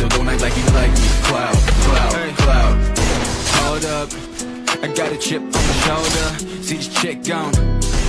so don't act like you like me. Cloud, cloud, cloud. Hold up, I got a chip on my shoulder. See this chick gone,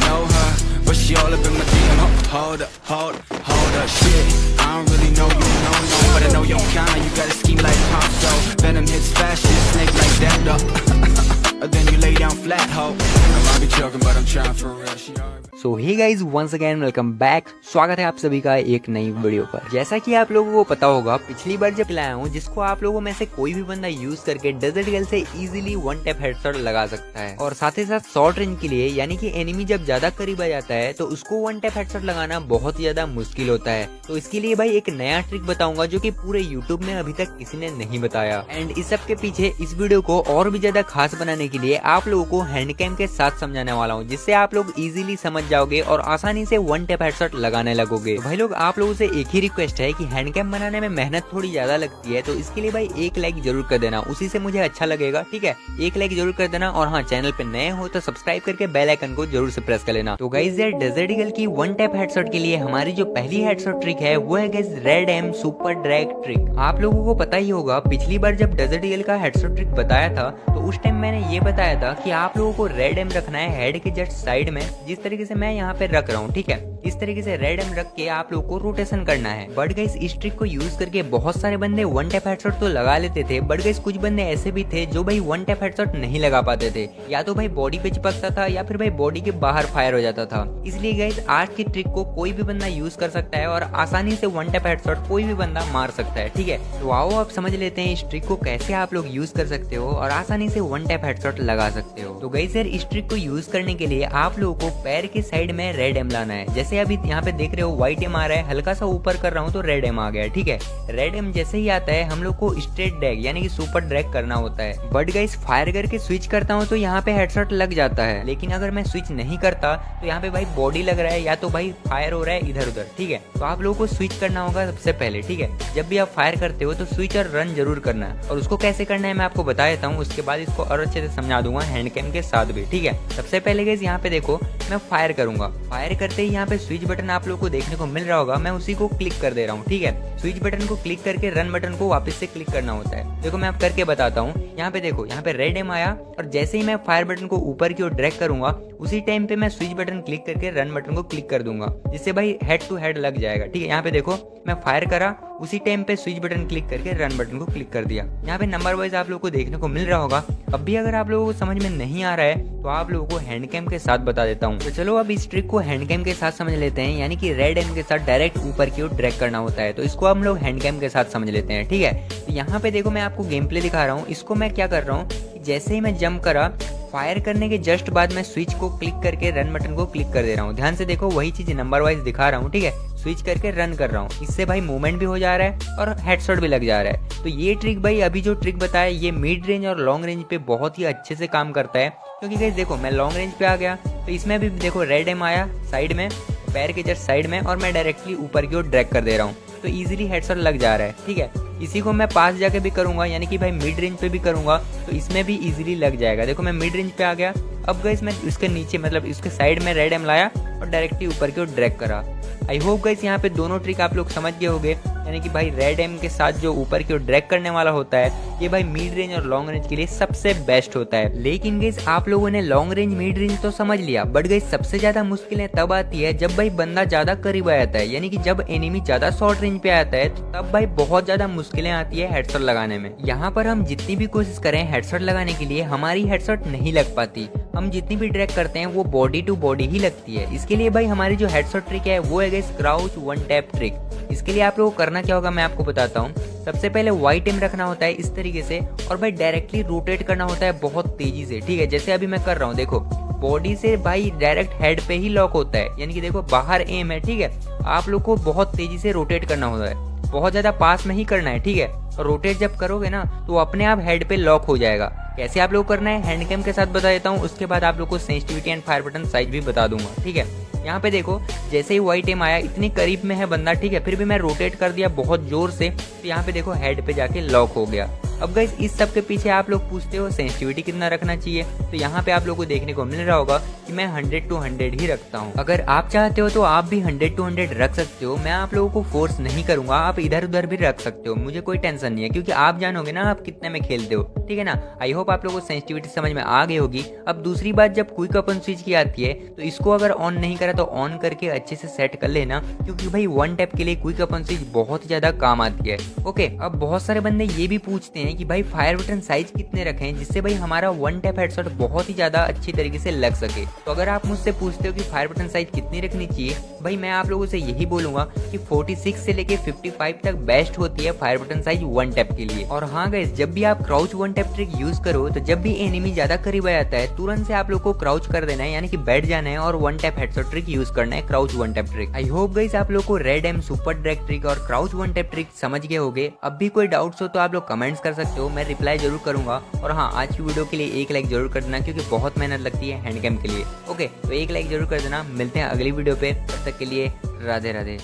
know her, but she all up in my DM. Hold up, shit. I don't really know you, no, but I know your kind. You got a scheme like Ponzo. Venom hits fast, shit, snake like that, though. Then you lay down flat, ho. I might be joking, but I'm trying for real. She already... so hey guys once again welcome back. स्वागत है आप सभी का एक नई video पर। जैसा कि आप लोगों को पता होगा, पिछली बार जब लाया हूँ जिसको आप लोगों में से कोई भी बंदा यूज करके डेजर्ट गर्ल से इजीली वन टैप हेडशॉट लगा सकता है, और साथ ही साथ शॉर्ट रेंज के लिए यानी कि एनिमी जब ज्यादा करीब आ जाता है तो उसको वन टैप हेडशॉट लगाना बहुत ही ज्यादा मुश्किल होता है। तो इसके लिए भाई एक नया ट्रिक बताऊंगा जो कि पूरे यूट्यूब में अभी तक किसी ने नहीं बताया। एंड इस सब के पीछे इस वीडियो को और भी ज्यादा खास बनाने के लिए आप लोगों को हैंडकैम के साथ समझाने वाला हूँ, जिससे आप लोग इजीली समझ जाओगे और आसानी से वन टैप हेडशॉट लगाने लगोगे। तो भाई लोग आप लोगों से एक ही रिक्वेस्ट है कि हैंडकैम बनाने में मेहनत थोड़ी ज्यादा लगती है, तो इसके लिए भाई एक लाइक जरूर कर देना, उसी से मुझे अच्छा लगेगा। ठीक है, एक लाइक जरूर कर देना, और हाँ चैनल पे नए हो तो सब्सक्राइब करके बेल आइकन को जरूर से प्रेस कर लेना। तो गाइस यार डेजर्ट ईगल की वन टैप हेडशॉट के लिए हमारी जो पहली हेडशॉट ट्रिक है वो है guys red am super drag trick. आप लोगों को पता ही होगा, पिछली बार जब डेजर्ट ईगल का हेडशॉट ट्रिक बताया था तो उस टाइम मैंने ये बताया था कि आप लोगों को रेड एम रखना है हेड के जस्ट साइड में, जिस तरीके से मैं यहाँ पे रख रहा हूँ। ठीक है, इस तरीके से रेड एम रख के आप लोगों को रोटेशन करना है। बट गाइस इस ट्रिक को यूज करके बहुत सारे बंदे वन टैप हेडशॉट तो लगा लेते थे, बट गाइस कुछ बंदे ऐसे भी थे जो भाई वन टैप हेडशॉट नहीं लगा पाते थे, या तो भाई बॉडी पे चिपकता था या फिर भाई बॉडी के बाहर फायर हो जाता था। इसलिए गाइस आज की ट्रिक को कोई भी बंदा यूज कर सकता है और आसानी से वन टैप हेडशॉट कोई भी बंदा मार सकता है। ठीक है, तो आओ आप समझ लेते हैं इस ट्रिक को कैसे आप लोग यूज कर सकते हो और आसानी से वन टैप हेडशॉट लगा सकते हो। तो गाइस यार इस ट्रिक को यूज करने के लिए आप लोगों को पैर के साइड में रेड एम लाना है। जैसे अभी यहाँ पे देख रहे हो व्हाइट एम आ रहा है, हल्का सा ऊपर कर रहा हूँ तो रेड एम आ गया। ठीक है, रेड एम जैसे ही आता है हम लोग को स्ट्रेट ड्रैग यानी कि सुपर ड्रैग करना होता है। बट गाइस फायर करके स्विच करता हूँ तो यहाँ पे हेडशॉट लग जाता है, लेकिन अगर मैं स्विच नहीं करता तो यहाँ पे भाई बॉडी लग रहा है या तो भाई फायर हो रहा है इधर उधर। ठीक है, तो आप लोगों को स्विच करना होगा सबसे पहले। ठीक है, जब भी आप फायर करते हो तो स्विच और रन जरूर करना है, और उसको कैसे करना है मैं आपको बता देता हूँ, उसके बाद इसको और अच्छे से समझा दूंगा हैंडकैम के साथ भी। ठीक है, सबसे पहले गाइस यहाँ पे देखो मैं फायर करूंगा, फायर करते ही यहाँ पे स्विच बटन आप लोगों को देखने को मिल रहा होगा, मैं उसी को क्लिक कर दे रहा हूँ। ठीक है, स्विच बटन को क्लिक करके रन बटन को वापस से क्लिक करना होता है। देखो मैं आप करके बताता हूँ, यहाँ पे देखो यहाँ पे रेड एम आया, और जैसे ही मैं फायर बटन को ऊपर की ओर ड्रैग करूंगा उसी टाइम पे मैं स्विच बटन क्लिक करके रन बटन को क्लिक कर दूंगा, जिससे भाई हेड टू हेड लग जाएगा। ठीक है, यहाँ पे देखो मैं फायर करा, उसी टाइम पे स्विच बटन क्लिक करके रन बटन को क्लिक कर दिया। यहाँ पे नंबर वाइज आप लोगों को देखने को मिल रहा होगा। अब भी अगर आप लोगों को समझ में नहीं आ रहा है तो आप लोगों को हैंडकैम के साथ बता देता हूँ। तो चलो अब इस ट्रिक को हैंडकैम के साथ समझ लेते हैं, यानी कि रेड एम के साथ डायरेक्ट ऊपर की ओर ड्रैग करना होता है, तो इसको हम लोग हैंडकैम के साथ समझ लेते हैं। ठीक है, तो यहाँ पे देखो मैं आपको गेम प्ले दिखा रहा हूँ। इसको मैं क्या कर रहा हूँ, जैसे ही मैं जंप करा, फायर करने के जस्ट बाद मैं स्विच को क्लिक करके रन बटन को क्लिक कर दे रहा हूँ। ध्यान से देखो वही चीज नंबर वाइज दिखा रहा हूँ। ठीक है, स्विच करके रन कर रहा हूँ, इससे भाई मूवमेंट भी हो जा रहा है और हेडशॉट भी लग जा रहा है। तो ये ट्रिक भाई अभी जो ट्रिक बताया ये मिड रेंज और लॉन्ग रेंज पे बहुत ही अच्छे से काम करता है, क्योंकि गाइस देखो मैं लॉन्ग रेंज पे आ गया तो इसमें भी देखो रेड एम आया साइड में, पैर के जस्ट साइड में, और मैं डायरेक्टली ऊपर की ओर ड्रैग कर दे रहा हूँ, तो इजीली हेडशॉट लग जा रहा है। ठीक है, इसी को मैं पास जाके भी करूंगा, यानी कि भाई मिड रेंज पे भी करूंगा तो इसमें भी इजीली लग जाएगा। देखो मैं मिड रेंज पे आ गया, अब गाइस मैं इसके नीचे मतलब इसके साइड में रेड एम लाया और डायरेक्टली ऊपर की ओर ड्रैग करा। आई होप गाइस यहाँ पे दोनों ट्रिक आप लोग समझ गए होंगे, यानी कि भाई रेड एम के साथ जो ऊपर की ओर ड्रैग करने वाला होता है ये भाई मिड रेंज और लॉन्ग रेंज के लिए सबसे बेस्ट होता है। लेकिन गाइस आप लोगों ने लॉन्ग रेंज मिड रेंज तो समझ लिया, बट गाइस सबसे ज्यादा मुश्किलें तब आती है जब भाई बंदा ज्यादा करीब आ जाता है, यानी कि जब एनिमी ज्यादा शॉर्ट रेंज पे आता है तब भाई बहुत ज्यादा मुश्किलें आती है हेडशॉट लगाने में। यहाँ पर हम जितनी भी कोशिश करें हेडशॉट लगाने के लिए हमारी हेडशॉट नहीं लग पाती, हम जितनी भी ड्रैग करते हैं वो बॉडी टू बॉडी ही लगती है। इसके लिए भाई हमारी जो हेडशॉट ट्रिक है वो है guys crouch one tap trick. इसके लिए आप लोगों को करना क्या होगा मैं आपको बताता हूँ। सबसे पहले व्हाइट एम रखना होता है इस तरीके से, और भाई डायरेक्टली रोटेट करना होता है बहुत तेजी से। ठीक है, जैसे अभी मैं कर रहा हूँ, देखो बॉडी से भाई डायरेक्ट हेड पे ही लॉक होता है, यानी कि देखो बाहर एम है। ठीक है, आप लोग को बहुत तेजी से रोटेट करना होता है, बहुत ज्यादा पास में ही करना है। ठीक है, और रोटेट जब करोगे ना तो अपने आप हेड पे लॉक हो जाएगा। कैसे आप लोग करना है हैंडकैम के साथ बता देता हूँ, उसके बाद आप लोग को sensitivity and fire button size भी बता दूंगा। ठीक है, यहाँ पे देखो जैसे ही व्हाइट एम आया, इतनी करीब में है बंदा, ठीक है, फिर भी मैं रोटेट कर दिया बहुत जोर से, तो यहाँ पे देखो हेड पे जाके लॉक हो गया। अब गाइस इस सब के पीछे आप लोग पूछते हो सेंसिटिविटी कितना रखना चाहिए, तो यहाँ पे आप लोग को देखने को मिल रहा होगा कि कि मैं 100 to 100 ही रखता हूँ। अगर आप चाहते हो तो आप भी 100 to 100 रख सकते हो, मैं आप लोगों को फोर्स नहीं करूंगा, आप इधर उधर भी रख सकते हो, मुझे कोई टेंशन नहीं है, क्योंकि आप जानोगे ना आप कितने में खेलते हो, ठीक है ना। आई होप आप लोगों को सेंसिटिविटी समझ में आ गई होगी। अब दूसरी बात, जब क्विक ओपन स्विच की आती है तो इसको अगर ऑन नहीं करा तो ऑन करके अच्छे से सेट कर लेना, क्योंकि भाई वन टैप के लिए क्विक ओपन स्विच बहुत ज्यादा काम आती है। ओके, अब बहुत सारे बंदे ये भी पूछते हैं कि भाई फायर बटन साइज कितने रखें जिससे भाई हमारा वन टैप हेडशॉट बहुत ही ज्यादा अच्छी तरीके से लग सके। तो अगर आप मुझसे पूछते हो कि फायर बटन साइज कितनी रखनी चाहिए, भाई मैं आप लोगों से यही बोलूंगा कि 46 से लेके 55 तक बेस्ट होती है fire button size one tap के लिए। और हाँ गाइस, जब भी आप crouch one tap trick use करो तो जब भी एनिमी ज्यादा करीब आ जाता है तुरंत से आप लोग को क्राउच कर देना है, यानी कि बैठ जाना है और one tap headshot trick use करना है, crouch one tap trick. I hope guys आप लोग को red am super drag trick और क्राउच वन टैप ट्रिक समझ गए होंगे। अब भी कोई डाउट्स हो तो आप लोग कमेंट्स कर सकते हो, मैं रिप्लाई जरूर करूंगा। और हाँ, आज की वीडियो के लिए एक लाइक जरूर कर देना, क्योंकि बहुत मेहनत लगती है हैंड कैम के लिए। ओके, तो एक लाइक जरूर कर देना। मिलते हैं अगली वीडियो पे, तब तक के लिए राधे राधे।